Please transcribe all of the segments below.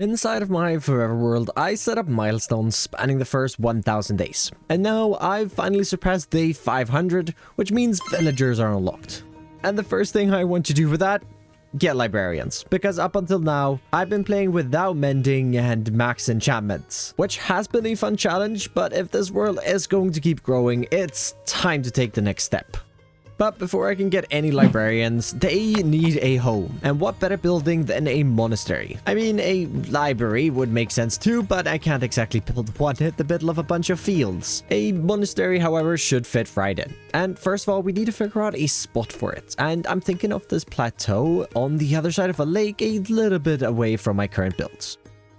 Inside of my forever world, I set up milestones spanning the first 1000 days. And now I've finally surpassed day 500, which means villagers are unlocked. And the first thing I want to do with that, get librarians. Because up until now, I've been playing without mending and max enchantments, which has been a fun challenge, but if this world is going to keep growing, it's time to take the next step. But before I can get any librarians, they need a home. And what better building than a monastery? I mean, a library would make sense too, but I can't exactly build one in the middle of a bunch of fields. A monastery, however, should fit right in. And first of all, we need to figure out a spot for it. And I'm thinking of this plateau on the other side of a lake, a little bit away from my current builds.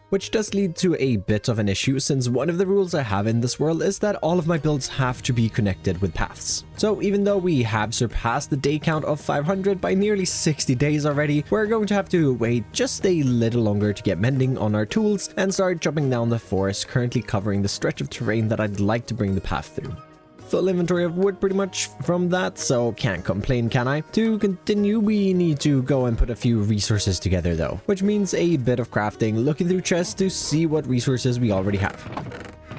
Which does lead to a bit of an issue, since one of the rules I have in this world is that all of my builds have to be connected with paths. So even though we have surpassed the day count of 500 by nearly 60 days already, we're going to have to wait just a little longer to get mending on our tools and start chopping down the forest currently covering the stretch of terrain that I'd like to bring the path through. Full inventory of wood pretty much from that, so can't complain, can I? To continue, we need to go and put a few resources together though, which means a bit of crafting, looking through chests to see what resources we already have.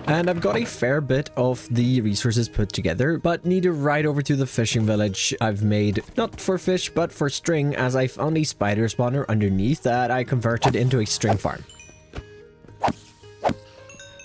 And I've got a fair bit of the resources put together, but need to ride over to the fishing village I've made, not for fish, but for string, as I found a spider spawner underneath that I converted into a string farm.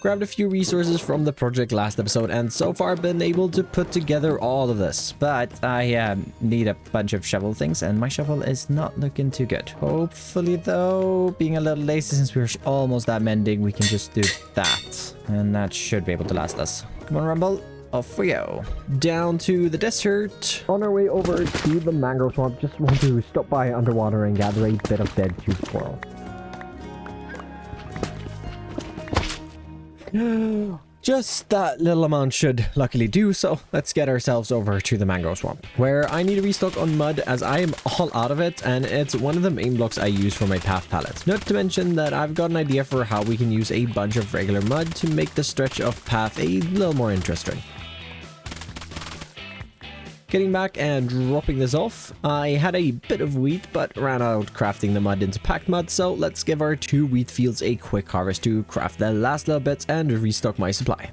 Grabbed a few resources from the project last episode and so far been able to put together all of this. But I need a bunch of shovel things and my shovel is not looking too good. Hopefully though, being a little lazy since we're almost at mending, we can just do that. And that should be able to last us. Come on, Rumble. Off we go. Down to the desert. On our way over to the mangrove swamp, just want to stop by underwater and gather a bit of dead tube coral. Just that little amount should luckily do, so let's get ourselves over to the mangrove swamp, where I need to restock on mud as I am all out of it, and it's one of the main blocks I use for my path palette. Not to mention that I've got an idea for how we can use a bunch of regular mud to make the stretch of path a little more interesting. Getting back and dropping this off, I had a bit of wheat but ran out crafting the mud into packed mud, so let's give our 2 wheat fields a quick harvest to craft the last little bits and restock my supply.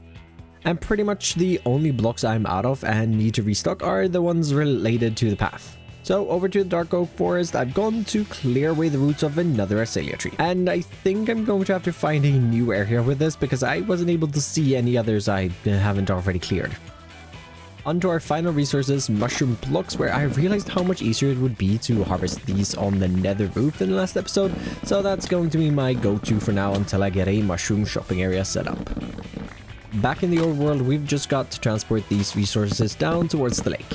And pretty much the only blocks I'm out of and need to restock are the ones related to the path. So over to the dark oak forest, I've gone to clear away the roots of another azalea tree. And I think I'm going to have to find a new area with this because I wasn't able to see any others I haven't already cleared. Onto our final resources, mushroom blocks, where I realized how much easier it would be to harvest these on the nether roof in the last episode, so that's going to be my go-to for now until I get a mushroom shopping area set up. Back in the old world, we've just got to transport these resources down towards the lake.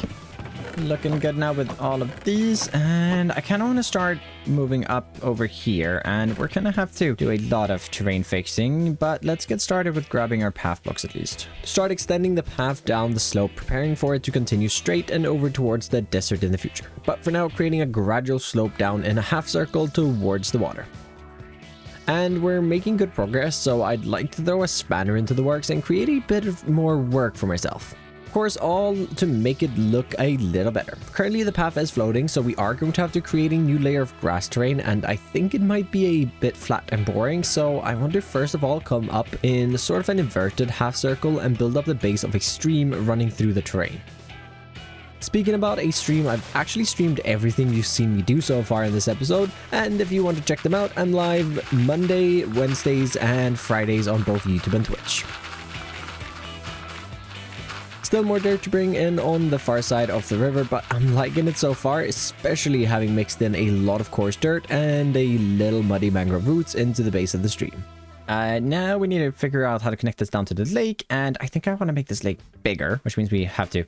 Looking good now with all of these, and I kind of want to start moving up over here, and we're gonna have to do a lot of terrain fixing, but let's get started with grabbing our path blocks at least. Start extending the path down the slope, preparing for it to continue straight and over towards the desert in the future, but for now creating a gradual slope down in a half circle towards the water. And we're making good progress, so I'd like to throw a spanner into the works and create a bit of more work for myself. Of course, all to make it look a little better. Currently the path is floating, so we are going to have to create a new layer of grass terrain, and I think it might be a bit flat and boring, so I want to first of all come up in sort of an inverted half circle and build up the base of a stream running through the terrain. Speaking about a stream, I've actually streamed everything you've seen me do so far in this episode, and if you want to check them out, I'm live Monday, Wednesdays, and Fridays on both YouTube and Twitch. Still more dirt to bring in on the far side of the river, but I'm liking it so far, especially having mixed in a lot of coarse dirt and a little muddy mangrove roots into the base of the stream. Now we need to figure out how to connect this down to the lake, and I think I want to make this lake bigger, which means we have to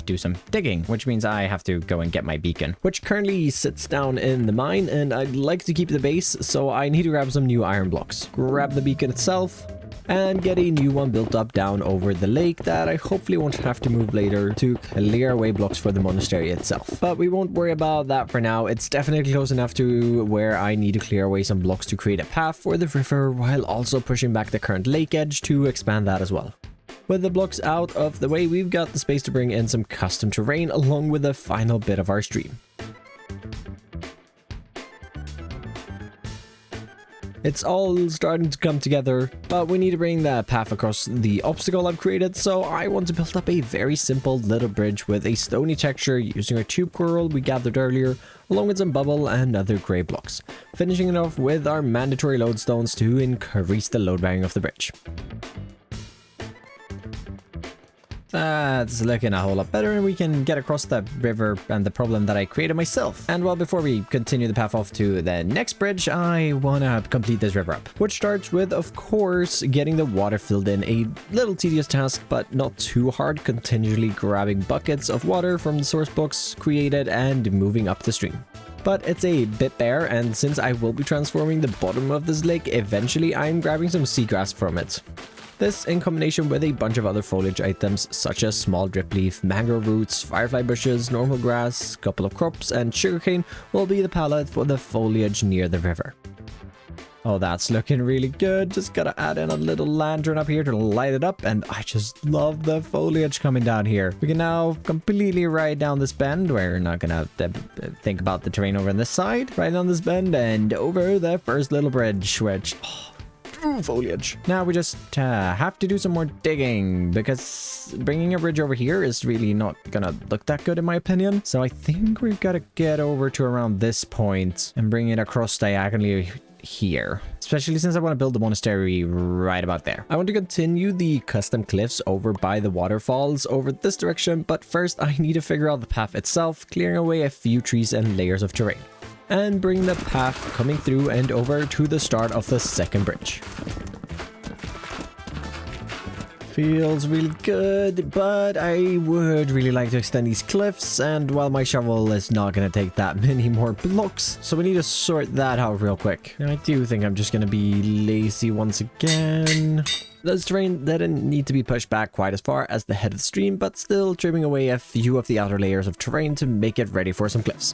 do some digging, which means I have to go and get my beacon, which currently sits down in the mine, and I'd like to keep the base, so I need to grab some new iron blocks. Grab the beacon itself, and get a new one built up down over the lake that I hopefully won't have to move later to clear away blocks for the monastery itself. But we won't worry about that for now. It's definitely close enough to where I need to clear away some blocks to create a path for the river, while also pushing back the current lake edge to expand that as well. With the blocks out of the way, we've got the space to bring in some custom terrain along with the final bit of our stream. It's all starting to come together, but we need to bring the path across the obstacle I've created, so I want to build up a very simple little bridge with a stony texture using our tube coral we gathered earlier, along with some bubble and other grey blocks, finishing it off with our mandatory lodestones to increase the load bearing of the bridge. That's looking a whole lot better, and we can get across the river and the problem that I created myself. And well, before we continue the path off to the next bridge, I want to complete this river up, which starts with, of course, getting the water filled in. A little tedious task, but not too hard, continually grabbing buckets of water from the source books created and moving up the stream. But it's a bit bare, and since I will be transforming the bottom of this lake, eventually I'm grabbing some seagrass from it. This, in combination with a bunch of other foliage items such as small drip leaf, mango roots, firefly bushes, normal grass, couple of crops, and sugarcane, will be the palette for the foliage near the river. Oh, that's looking really good. Just gotta add in a little lantern up here to light it up, and I just love the foliage coming down here. We can now completely ride down this bend. We're not gonna think about the terrain over on this side. Right down this bend and over the first little bridge, which... foliage. Now we just have to do some more digging, because bringing a bridge over here is really not gonna look that good in my opinion. So I think we've got to get over to around this point and bring it across diagonally here, especially since I want to build the monastery right about there. I want to continue the custom cliffs over by the waterfalls over this direction, but first I need to figure out the path itself, clearing away a few trees and layers of terrain, and bring the path coming through and over to the start of the second bridge. Feels really good, but I would really like to extend these cliffs, and while my shovel is not going to take that many more blocks, so we need to sort that out real quick. And I do think I'm just going to be lazy once again. This terrain didn't need to be pushed back quite as far as the head of the stream, but still trimming away a few of the outer layers of terrain to make it ready for some cliffs.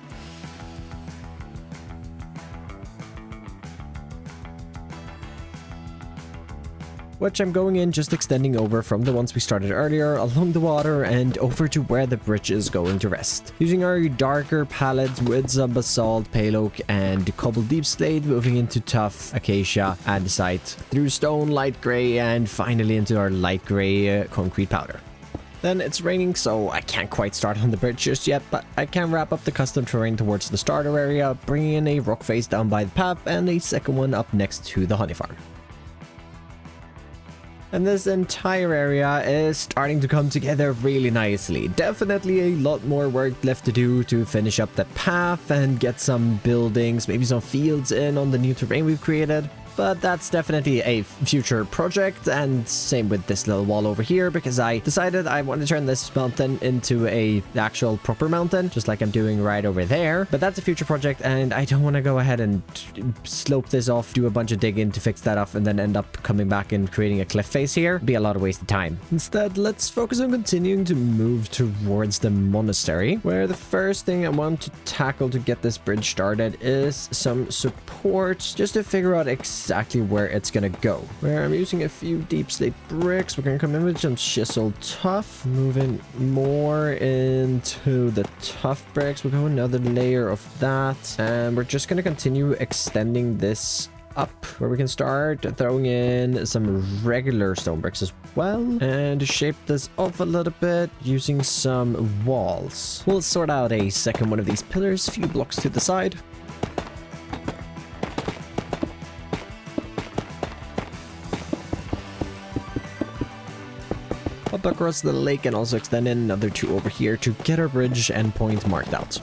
Which I'm going in just extending over from the ones we started earlier along the water and over to where the bridge is going to rest. Using our darker palettes with some basalt, pale oak, and cobbled deep slate, moving into tough acacia andesite, through stone, light gray, and finally into our light gray concrete powder. Then it's raining, so I can't quite start on the bridge just yet, but I can wrap up the custom terrain towards the starter area, bringing in a rock face down by the path and a second one up next to the honey farm. And this entire area is starting to come together really nicely. Definitely a lot more work left to do to finish up the path and get some buildings, maybe some fields in on the new terrain we've created. But that's definitely a future project, and same with this little wall over here, because I decided I want to turn this mountain into a actual proper mountain, just like I'm doing right over there. But that's a future project, and I don't want to go ahead and slope this off, do a bunch of digging to fix that up, and then end up coming back and creating a cliff face here. It'd be a lot of wasted time. Instead, let's focus on continuing to move towards the monastery, where the first thing I want to tackle to get this bridge started is some support, just to figure out exactly where it's gonna go. Where I'm using a few deep slate bricks, we're gonna come in with some chisel tough, moving more into the tough bricks. We'll go another layer of that, and we're just gonna continue extending this up, where we can start throwing in some regular stone bricks as well, and shape this off a little bit using some walls. We'll sort out a second one of these pillars, a few blocks to the side. Up across the lake, and also extend in another two over here to get our bridge endpoint marked out.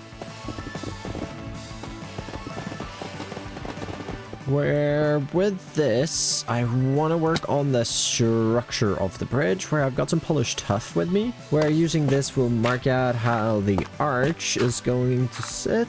Where with this, I want to work on the structure of the bridge, where I've got some polished tuff with me, where using this will mark out how the arch is going to sit.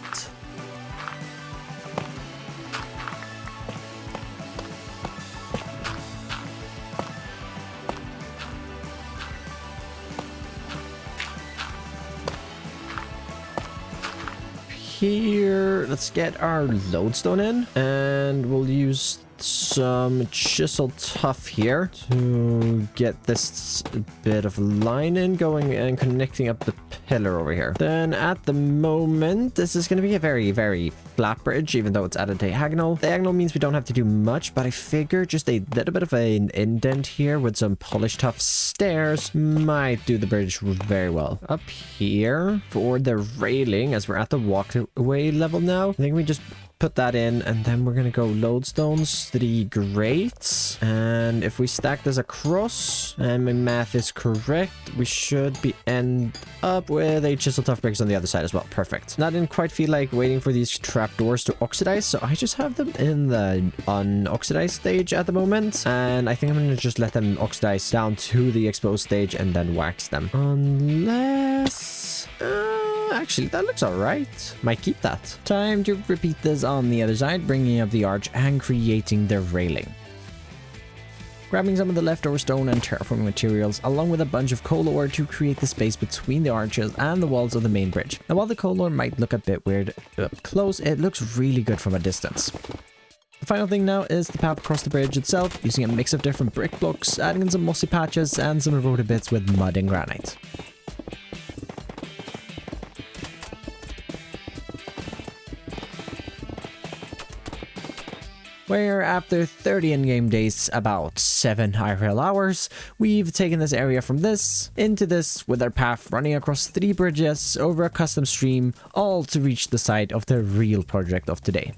Here, let's get our lodestone in, and we'll use some chisel tuff here to get this bit of line in going and connecting up the pillar over here. Then at the moment, this is going to be a very, very flat bridge, even though it's at a diagonal. Diagonal means we don't have to do much, but I figure just a little bit of an indent here with some polished tuff stairs might do the bridge very well. Up here for the railing, as we're at the walkway level now, I think we just put that in, and then we're gonna go lodestones, 3 grates, and if we stack this across and my math is correct, we should be end up with a chisel tough bricks on the other side as well. Perfect. Now, I didn't quite feel like waiting for these trapdoors to oxidize, so I just have them in the unoxidized stage at the moment, and I think I'm gonna just let them oxidize down to the exposed stage and then wax them, unless actually, that looks alright. Might keep that. Time to repeat this on the other side, bringing up the arch and creating the railing. Grabbing some of the leftover stone and terraforming materials, along with a bunch of coal ore to create the space between the arches and the walls of the main bridge. Now, while the coal ore might look a bit weird up close, it looks really good from a distance. The final thing now is the path across the bridge itself, using a mix of different brick blocks, adding in some mossy patches and some eroded bits with mud and granite. Where after 30 in-game days, about 7 IRL hours, we've taken this area from this into this with our path running across 3 bridges over a custom stream, all to reach the site of the real project of today.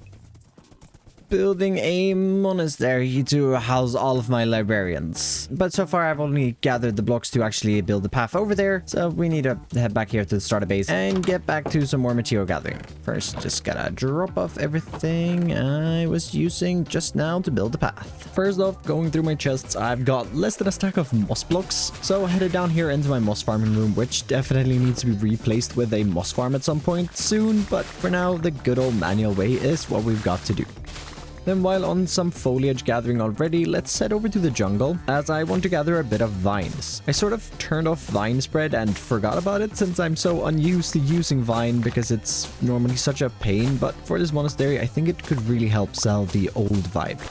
Building a monastery to house all of my librarians. But so far I've only gathered the blocks to actually build the path over there, so we need to head back here to the starter base and get back to some more material gathering. First, just gotta drop off everything I was using just now to build the path. First off, going through my chests, I've got less than a stack of moss blocks, so headed down here into my moss farming room, which definitely needs to be replaced with a moss farm at some point soon, but for now, the good old manual way is what we've got to do. Then while on some foliage gathering already, let's head over to the jungle, as I want to gather a bit of vines. I sort of turned off vine spread and forgot about it since I'm so unused to using vine because it's normally such a pain, but for this monastery I think it could really help sell the old vibe.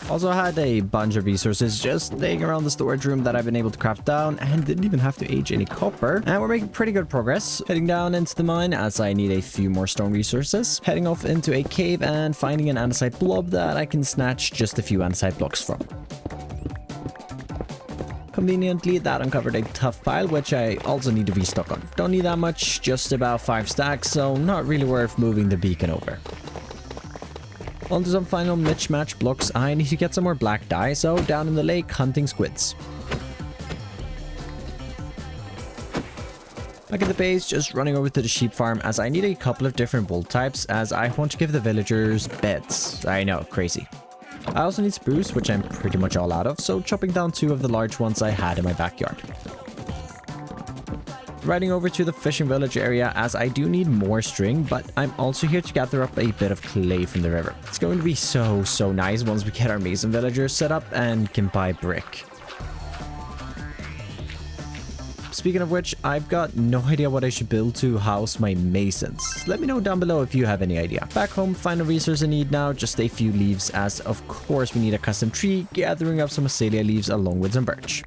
Also had a bunch of resources just laying around the storage room that I've been able to craft down and didn't even have to age any copper. And we're making pretty good progress. Heading down into the mine as I need a few more stone resources. Heading off into a cave and finding an andesite blob that I can snatch just a few andesite blocks from. Conveniently, that uncovered a tough pile, which I also need to restock on. Don't need that much, just about 5 stacks, so not really worth moving the beacon over. Onto some final mismatch blocks, I need to get some more black dye, so down in the lake hunting squids. Back at the base, just running over to the sheep farm as I need a couple of different wool types as I want to give the villagers beds. I know, crazy. I also need spruce, which I'm pretty much all out of, so chopping down 2 of the large ones I had in my backyard. Riding over to the fishing village area as I do need more string, but I'm also here to gather up a bit of clay from the river. It's going to be so nice once we get our mason villagers set up and can buy brick. Speaking of which, I've got no idea what I should build to house my masons. Let me know down below if you have any idea. Back home, final resource I need now, just a few leaves, as of course we need a custom tree, gathering up some azalea leaves along with some birch.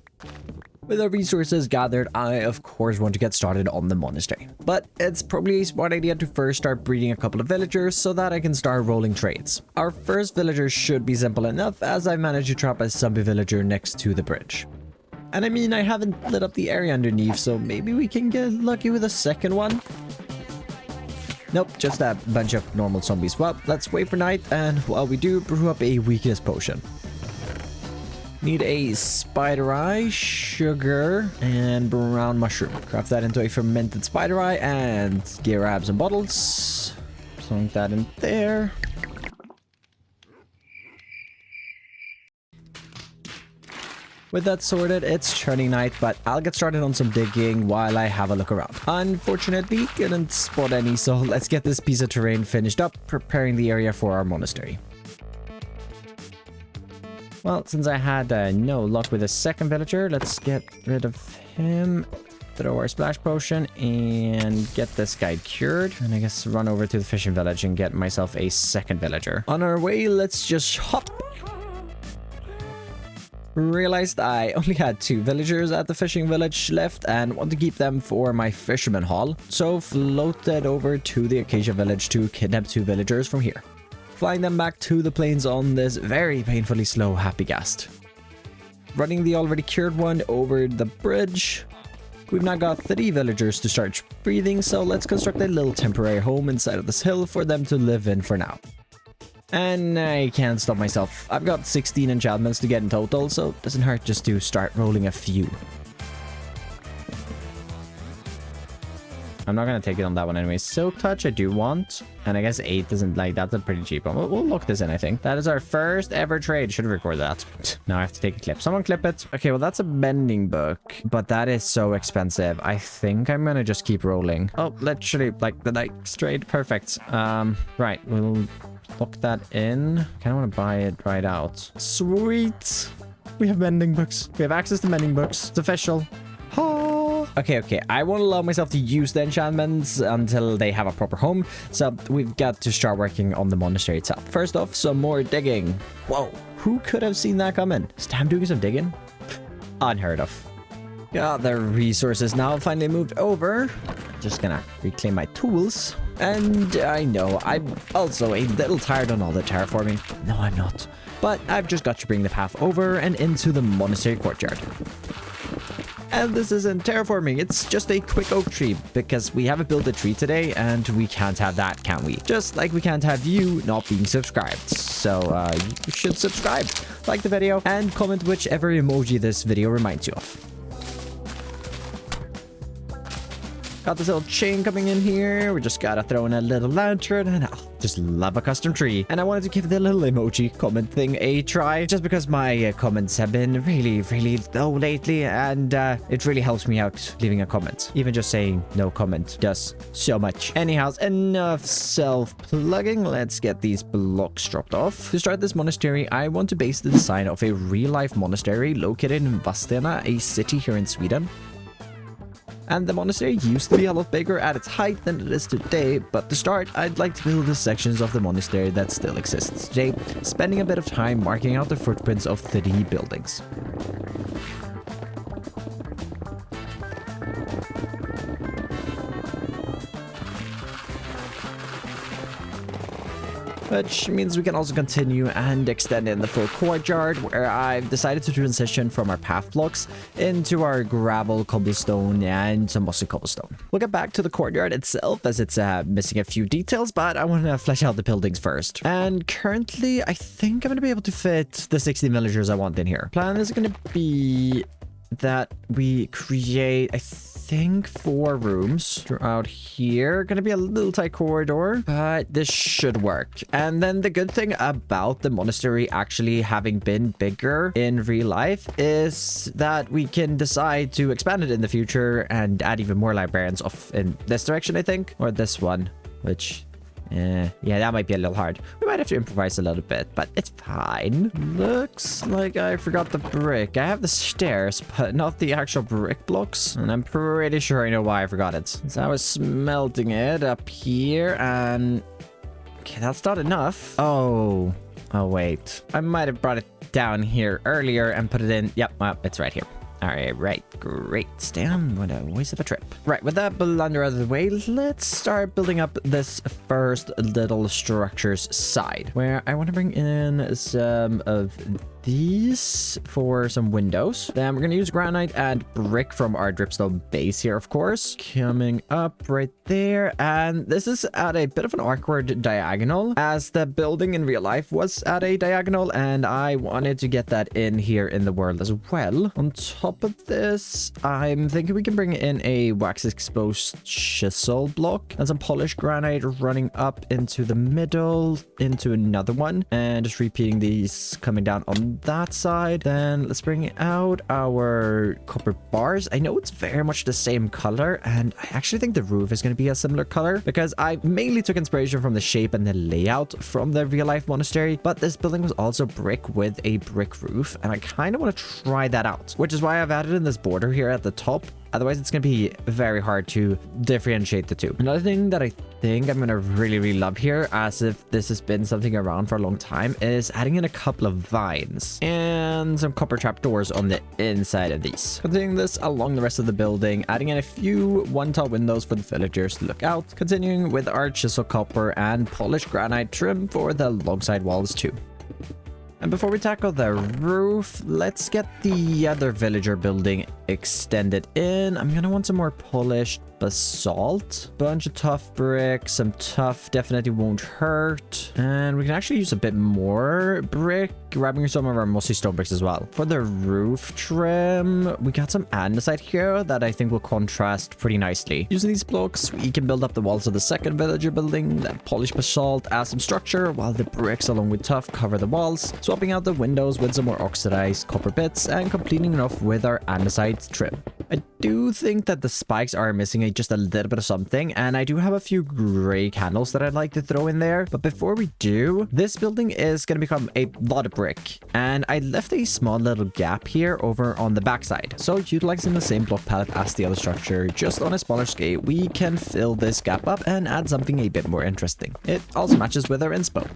With our resources gathered, I of course want to get started on the monastery. But it's probably a smart idea to first start breeding a couple of villagers so that I can start rolling trades. Our first villager should be simple enough, as I managed to trap a zombie villager next to the bridge. And I mean, I haven't lit up the area underneath, so maybe we can get lucky with a second one? Nope, just a bunch of normal zombies. Well, let's wait for night, and while we do, brew up a weakness potion. Need a spider eye, sugar, and brown mushroom. Craft that into a fermented spider eye and grab some bottles. Plunk that in there. With that sorted, it's turning night, but I'll get started on some digging while I have a look around. Unfortunately, couldn't spot any, so let's get this piece of terrain finished up, preparing the area for our monastery. Well, since I had no luck with a second villager, let's get rid of him, throw our splash potion, and get this guy cured. And I guess run over to the fishing village and get myself a second villager. On our way, let's just hop Realized I only had 2 villagers at the fishing village left and want to keep them for my fisherman hall, so floated over to the Acacia village to kidnap 2 villagers from here, flying them back to the plains on this very painfully slow happy ghast. Running the already cured one over the bridge. We've now got 3 villagers to start breathing, so let's construct a little temporary home inside of this hill for them to live in for now. And I can't stop myself. I've got 16 enchantments to get in total, so it doesn't hurt just to start rolling a few. I'm not going to take it on that one anyway. Silk Touch I do want. And I guess 8 doesn't, like, that's a pretty cheap one. We'll lock this in, I think. That is our first ever trade. Should have recorded that. Now I have to take a clip. Someone clip it. Okay, well, that's a mending book. But that is so expensive. I think I'm going to just keep rolling. Oh, literally, like, the next trade. Perfect. Right, we'll lock that in. Kind of want to buy it right out. Sweet. We have mending books. We have access to mending books. It's official. Okay. I won't allow myself to use the enchantments until they have a proper home. So we've got to start working on the monastery itself. First off, some more digging. Whoa, who could have seen that coming? Stam doing some digging? Unheard of. Got the resources now finally moved over. Just gonna reclaim my tools. And I know, I'm also a little tired on all the terraforming. No, I'm not. But I've just got to bring the path over and into the monastery courtyard. And this isn't terraforming, it's just a quick oak tree, because we haven't built a tree today, and we can't have that, can we? Just like we can't have you not being subscribed. So, you should subscribe, like the video, and comment whichever emoji this video reminds you of. Got this little chain coming in here. We just gotta throw in a little lantern and I'll just love a custom tree. And I wanted to give the little emoji comment thing a try just because my comments have been really low lately and it really helps me out leaving a comment. Even just saying no comment does so much. Anyhow, enough self-plugging. Let's get these blocks dropped off. To start this monastery, I want to base the design of a real-life monastery located in Vadstena, a city here in Sweden. And the monastery used to be a lot bigger at its height than it is today, but to start, I'd like to build the sections of the monastery that still exists today, spending a bit of time marking out the footprints of 3 buildings. Which means we can also continue and extend in the full courtyard, where I've decided to transition from our path blocks into our gravel cobblestone and some mossy cobblestone. We'll get back to the courtyard itself as it's missing a few details, but I want to flesh out the buildings first. And currently, I think I'm going to be able to fit the 16 villagers I want in here. Plan is going to be that we create, I think, 4 rooms throughout here. Gonna be a little tight corridor, but this should work. And then the good thing about the monastery actually having been bigger in real life is that we can decide to expand it in the future and add even more librarians off in this direction, I think, or this one, which yeah, that might be a little hard. We might have to improvise a little bit, but it's fine. Looks like I forgot the brick. I have the stairs, but not the actual brick blocks. And I'm pretty sure I know why I forgot it. So I was smelting it up here and... Okay, that's not enough. Oh, wait. I might have brought it down here earlier and put it in. Yep, well, it's right here. All right, great. Damn, what a waste of a trip. Right, with that blunder out of the way, let's start building up this first little structures side, where I want to bring in some of these for some windows. Then we're going to use granite and brick from our dripstone base here, of course. Coming up right there. And this is at a bit of an awkward diagonal, as the building in real life was at a diagonal, and I wanted to get that in here in the world as well. On top of this, I'm thinking we can bring in a wax exposed chisel block and some polished granite running up into the middle, into another one, and just repeating these coming down on that side. Then let's bring out our copper bars. I know it's very much the same color, and I actually think the roof is going to be a similar color because I mainly took inspiration from the shape and the layout from the real life monastery, but this building was also brick with a brick roof, and I kind of want to try that out, which is why I've added in this border here at the top. Otherwise, it's going to be very hard to differentiate the two. Another thing that I think I'm going to really love here, as if this has been something around for a long time, is adding in a couple of vines and some copper trapdoors on the inside of these. Continuing this along the rest of the building, adding in a few one-tile windows for the villagers to look out, continuing with our chisel copper and polished granite trim for the long side walls too. And before we tackle the roof, let's get the other villager building extended in. I'm gonna want some more polished basalt, bunch of tough brick, some tough definitely won't hurt, and we can actually use a bit more brick, grabbing some of our mossy stone bricks as well. For the roof trim, we got some andesite here that I think will contrast pretty nicely. Using these blocks, we can build up the walls of the second villager building, then polished basalt as some structure, while the bricks along with tough cover the walls, swapping out the windows with some more oxidized copper bits, and completing it off with our andesite trim. I do think that the spikes are missing just a little bit of something, and I do have a few gray candles that I'd like to throw in there. But before we do, this building is going to become a lot of brick, and I left a small little gap here over on the backside. So utilizing the same block palette as the other structure, just on a smaller scale, we can fill this gap up and add something a bit more interesting. It also matches with our inspo.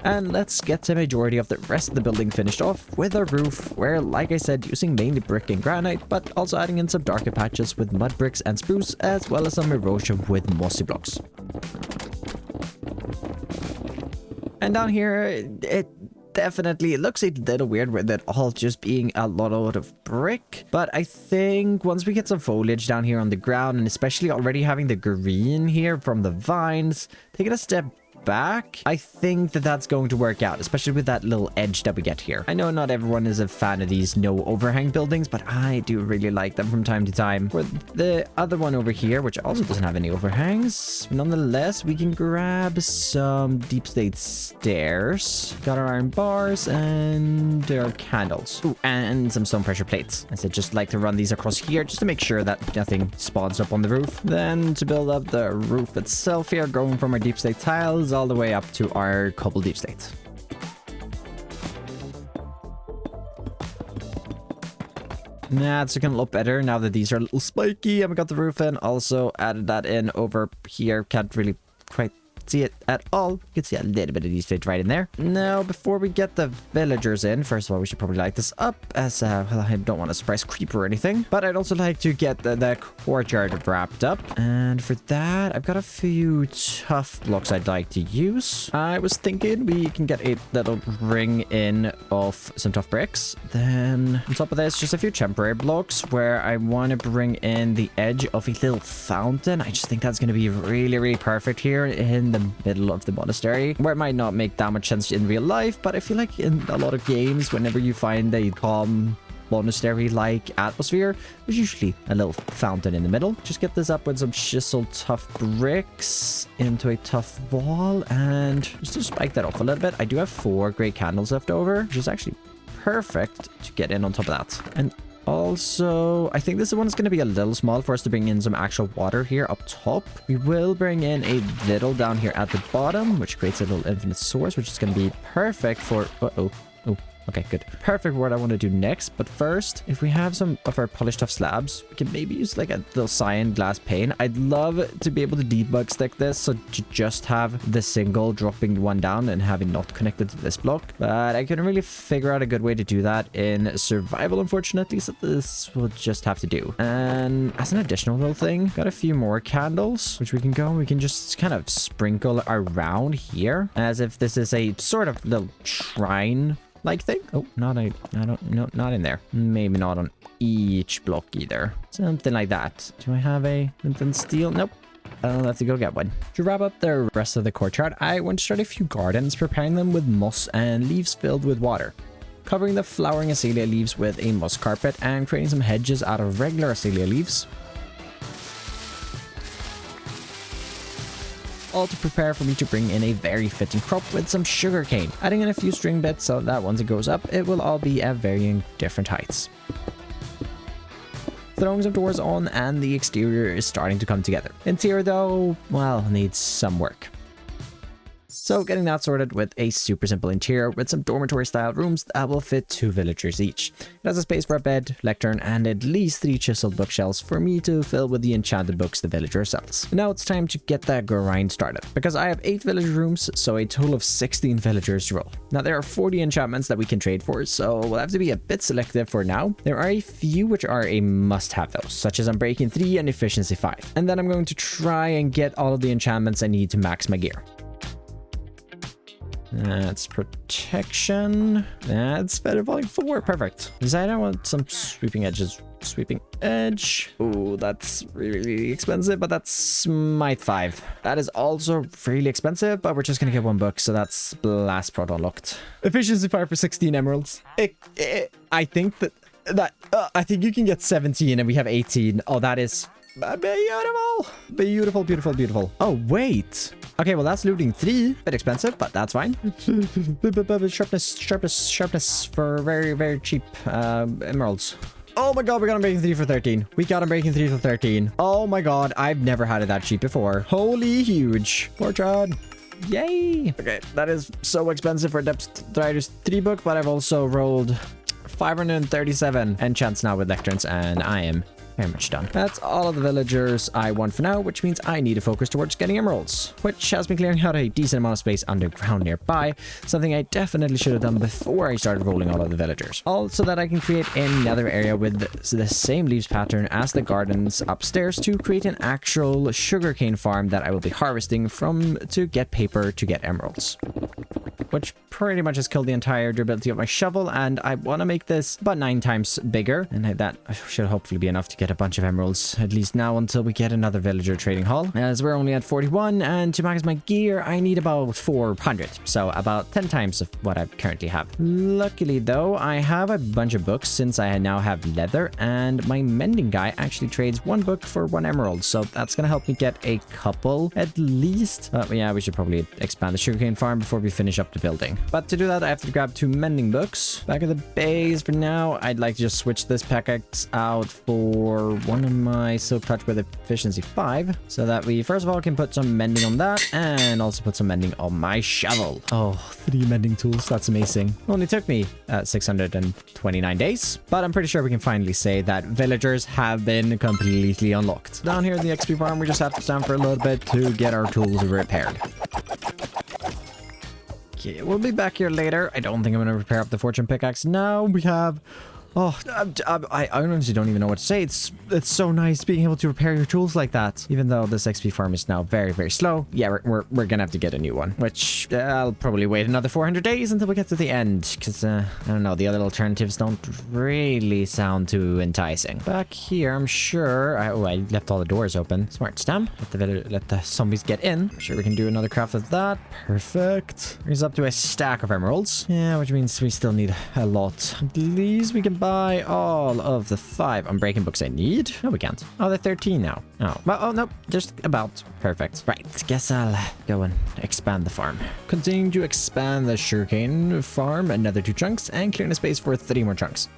And let's get the majority of the rest of the building finished off with a roof where, like I said, using mainly brick and granite, but also adding in some darker patches with mud bricks and spruce, as well as some erosion with mossy blocks. And down here, it definitely looks a little weird with it all just being a lot of brick, but I think once we get some foliage down here on the ground, and especially already having the green here from the vines, taking a step back, I think that that's going to work out, especially with that little edge that we get here. I know not everyone is a fan of these no overhang buildings, but I do really like them from time to time. For the other one over here, which also doesn't have any overhangs, nonetheless, we can grab some deep state stairs. Got our iron bars and our candles. Ooh, and some stone pressure plates. I said just like to run these across here just to make sure that nothing spawns up on the roof. Then to build up the roof itself here, going from our deep state tiles all the way up to our cobble deep slate. That's looking a lot better now that these are a little spiky, and we got the roof in. Also added that in over here. Can't really quite see it at all. You can see a little bit of deep slate right in there. Now, before we get the villagers in, first of all, we should probably light this up, as well, I don't want a surprise creeper or anything, but I'd also like to get the courtyard wrapped up. And for that, I've got a few tough blocks I'd like to use. I was thinking we can get a little ring in of some tough bricks. Then on top of this, just a few temporary blocks where I want to bring in the edge of a little fountain. I just think that's going to be really perfect here in the middle of the monastery, where it might not make that much sense in real life, but I feel like in a lot of games, whenever you find a calm monastery-like atmosphere, there's usually a little fountain in the middle. Just get this up with some chisel tough bricks into a tough wall, and just to spike that off a little bit, I do have 4 great candles left over, which is actually perfect to get in on top of that. And also, I think this one is going to be a little small for us to bring in some actual water here up top. We will bring in a little down here at the bottom, which creates a little infinite source, which is going to be perfect for... Uh-oh. Oh, okay, good. Perfect for what I want to do next. But first, if we have some of our polished tough slabs, we can maybe use like a little cyan glass pane. I'd love to be able to debug stick this, so to just have the single dropping one down and having not connected to this block. But I couldn't really figure out a good way to do that in survival, unfortunately, so this will just have to do. And as an additional little thing, got a few more candles, which we can just kind of sprinkle around here, as if this is a sort of little shrine like thing. Oh, not in there. Maybe not on each block either. Something like that. Do I have a flint steel? Nope. I'll have to go get one. To wrap up the rest of the courtyard, I want to start a few gardens, preparing them with moss and leaves filled with water. Covering the flowering azalea leaves with a moss carpet and creating some hedges out of regular azalea leaves. All to prepare for me to bring in a very fitting crop with some sugarcane, adding in a few string bits so that once it goes up, it will all be at varying different heights. Throwing some doors on and the exterior is starting to come together. Interior though, well, needs some work. So getting that sorted with a super simple interior with some dormitory style rooms that will fit 2 villagers each. It has a space for a bed, lectern, and at least 3 chiseled bookshelves for me to fill with the enchanted books the villager sells. Now it's time to get that grind started, because I have 8 villager rooms, so a total of 16 villagers to roll. Now there are 40 enchantments that we can trade for, so we'll have to be a bit selective for now. There are a few which are a must-have though, such as Unbreaking 3 and Efficiency 5. And then I'm going to try and get all of the enchantments I need to max my gear. That's protection. That's better volume 4. Perfect. Design, I want some sweeping edges. Sweeping edge. Oh, that's really expensive, but that's Smite 5. That is also really expensive, but we're just gonna get 1 book, so that's Blast Prod unlocked. Efficiency 5 for 16 emeralds. I think I think you can get 17 and we have 18. Oh, that is beautiful. Beautiful, beautiful, beautiful. Oh, wait. Okay, well, that's looting 3. Bit expensive, but that's fine. Sharpness for very, very cheap emeralds. Oh my god, we got him breaking 3 for 13. We got him breaking 3 for 13. Oh my god, I've never had it that cheap before. Holy huge. Courtyard. Yay. Okay, that is so expensive for Depth Riders 3 book, but I've also rolled 537 enchants now with lecterns, and I am very much done. That's all of the villagers I want for now, which means I need to focus towards getting emeralds, which has been clearing out a decent amount of space underground nearby, something I definitely should have done before I started rolling all of the villagers. Also that I can create another area with the same leaves pattern as the gardens upstairs to create an actual sugarcane farm that I will be harvesting from to get paper to get emeralds, which pretty much has killed the entire durability of my shovel, and I want to make this about 9 times bigger, and that should hopefully be enough to get a bunch of emeralds, at least now until we get another villager trading hall, as we're only at 41, and to max my gear I need about 400, so about 10 times of what I currently have. Luckily though, I have a bunch of books since I now have leather, and my mending guy actually trades 1 book for 1 emerald, so that's gonna help me get a couple at least. Yeah, we should probably expand the sugarcane farm before we finish up the building, but to do that I have to grab 2 mending books. Back at the base for now, I'd like to just switch this pickaxe out for one of my silk touch with efficiency 5, so that we first of all can put some mending on that and also put some mending on my shovel. Oh, 3 mending tools, that's amazing. Only took me 629 days, but I'm pretty sure we can finally say that villagers have been completely unlocked. Down here in the XP farm, we just have to stand for a little bit to get our tools repaired. Okay, we'll be back here later. I don't think I'm going to repair up the fortune pickaxe now. We have... Oh, I honestly don't even know what to say. It's so nice being able to repair your tools like that. Even though this XP farm is now very, very slow. Yeah, we're gonna have to get a new one, which I'll probably wait another 400 days until we get to the end, because I don't know, the other alternatives don't really sound too enticing. Back here, I'm sure. I left all the doors open. Smart stem. Let the zombies get in. I'm sure we can do another craft of that. Perfect. Here's up to a stack of emeralds. Yeah, which means we still need a lot. At least we can buy all of the 5 Unbreaking books I need. No, we can't. Oh, they're 13 now. Oh, well, oh, no, just about. Perfect. Right, guess I'll go and expand the farm. Continuing to expand the sugarcane farm, another 2 chunks, and clearing the space for 3 more chunks.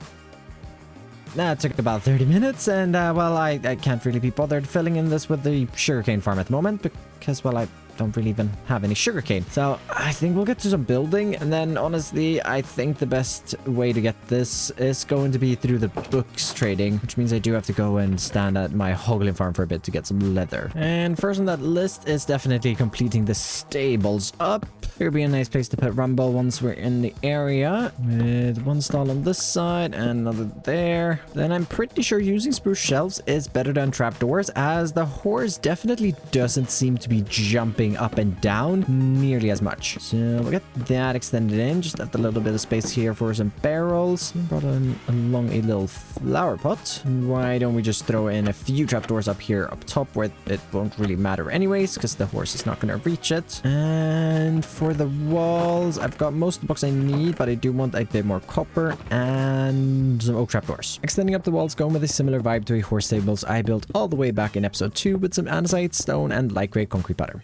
That took about 30 minutes, and, well, I can't really be bothered filling in this with the sugarcane farm at the moment, because, well, I don't really even have any sugarcane. So I think we'll get to some building, and then honestly I think the best way to get this is going to be through the books trading, which means I do have to go and stand at my hoglin farm for a bit to get some leather. And first on that list is definitely completing the stables up. Here would be a nice place to put Rumble once we're in the area, with 1 stall on this side and another there. Then I'm pretty sure using spruce shelves is better than trapdoors, as the horse definitely doesn't seem to be jumping up and down nearly as much. So we'll get that extended in. Just left a little bit of space here for some barrels. Brought along a little flower pot. Why don't we just throw in a few trapdoors up here up top where it won't really matter anyways, because the horse is not going to reach it. And for the walls, I've got most of the books I need, but I do want a bit more copper and some oak trapdoors. Extending up the walls, going with a similar vibe to a horse stables I built all the way back in episode 2 with some andesite, stone, and lightweight concrete butter.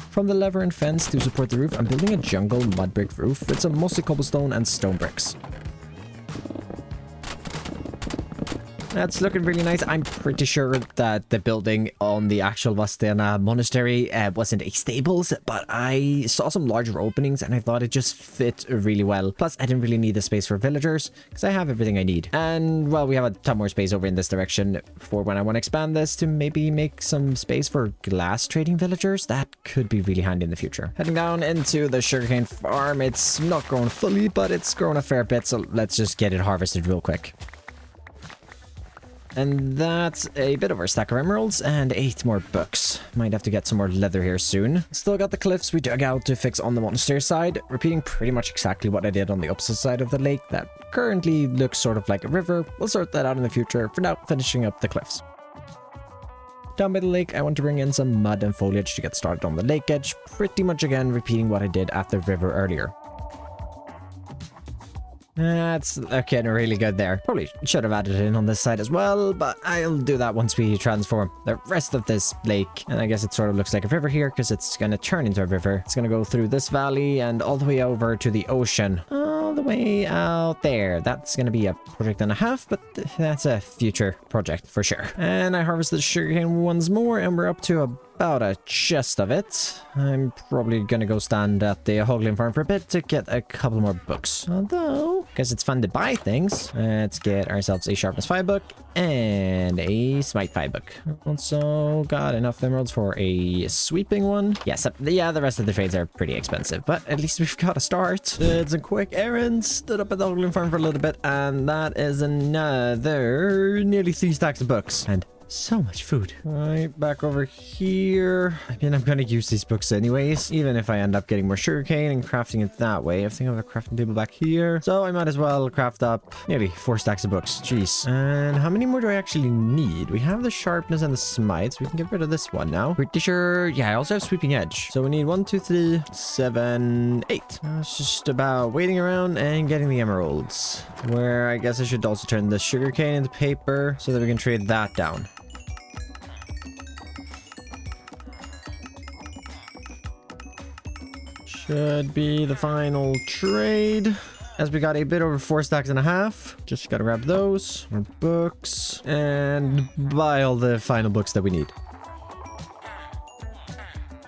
From the lever and fence to support the roof, I'm building a jungle mud brick roof with some mostly cobblestone and stone bricks. That's looking really nice. I'm pretty sure that the building on the actual Vastena Monastery wasn't a stables, but I saw some larger openings and I thought it just fit really well. Plus, I didn't really need the space for villagers because I have everything I need. And, well, we have a ton more space over in this direction for when I want to expand this to maybe make some space for glass trading villagers. That could be really handy in the future. Heading down into the sugarcane farm. It's not grown fully, but it's grown a fair bit, so let's just get it harvested real quick. And that's a bit over a stack of emeralds and 8 more books. Might have to get some more leather here soon. Still got the cliffs we dug out to fix on the monastery side, repeating pretty much exactly what I did on the opposite side of the lake that currently looks sort of like a river. We'll sort that out in the future. For now, finishing up the cliffs. Down by the lake, I want to bring in some mud and foliage to get started on the lake edge, pretty much again repeating what I did at the river earlier. That's looking really good there. Probably should have added it in on this side as well, but I'll do that once we transform the rest of this lake. And I guess it sort of looks like a river here because it's going to turn into a river. It's going to go through this valley and all the way over to the ocean. All the way out there. That's going to be a project and a half, but that's a future project for sure. And I harvested sugarcane once more and we're up to about a chest of it. I'm probably gonna go stand at the Hoglin farm for a bit to get a couple more books. Although, guess it's fun to buy things. Let's get ourselves a sharpness 5 book and a smite 5 book. Also got enough emeralds for a sweeping one. Yes, yeah, the rest of the trades are pretty expensive, but at least we've got a start. Did some quick errands, stood up at the Hoglin farm for a little bit, and that is another nearly 3 stacks of books. And so much food. Right, back over here. I mean, I'm gonna use these books anyways, even if I end up getting more sugarcane and crafting it that way. I think I have a crafting table back here, so I might as well craft up nearly 4 stacks of books. Jeez. And how many more do I actually need? We have the sharpness and the smites. We can get rid of this one now. Pretty sure. Yeah, I also have sweeping edge. So we need 1, 2, 3, 7, 8. It's just about waiting around and getting the emeralds. Where I guess I should also turn the sugarcane into paper so that we can trade that down. Should be the final trade. As we got a bit over 4 stacks and a half. Just gotta grab those. More books. And buy all the final books that we need.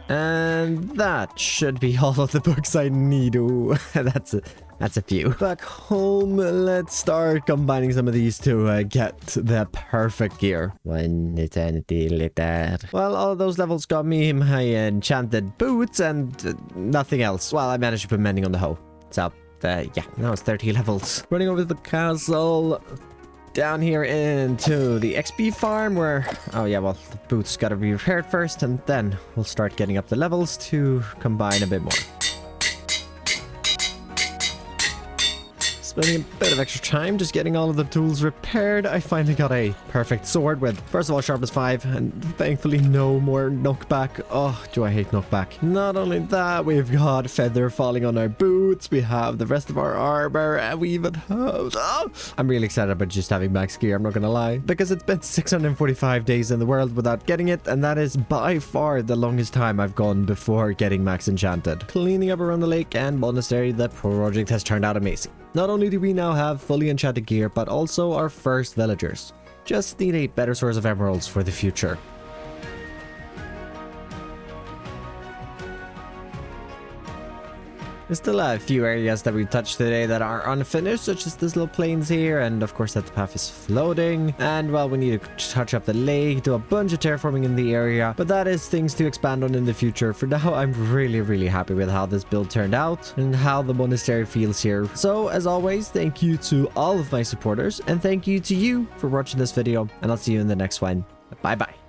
And that should be all of the books I need. Ooh, that's a few. Back home, let's start combining some of these to get the perfect gear. 1 eternity later. Well, all of those levels got me my enchanted boots and nothing else. Well, I managed to put mending on the hoe. So, yeah, now it's 30 levels. Running over to the castle. Down here into the XP farm where... Oh yeah, well, the boots gotta be repaired first and then we'll start getting up the levels to combine a bit more. Spending a bit of extra time just getting all of the tools repaired. I finally got a perfect sword with, first of all, sharpness 5, and thankfully no more knockback. Oh, do I hate knockback. Not only that, we've got feather falling on our boots, we have the rest of our armor, and we even have... Oh, I'm really excited about just having max gear, I'm not gonna lie, because it's been 645 days in the world without getting it, and that is by far the longest time I've gone before getting max enchanted. Cleaning up around the lake and monastery, the project has turned out amazing. Not only do we now have fully enchanted gear, but also our first villagers. Just need a better source of emeralds for the future. There's still a few areas that we touched today that are unfinished, such as this little plains here, and of course that the path is floating. And well, we need to touch up the lake, do a bunch of terraforming in the area, but that is things to expand on in the future. For now, I'm really happy with how this build turned out and how the monastery feels here. So as always, thank you to all of my supporters, and thank you to you for watching this video, and I'll see you in the next one. Bye bye.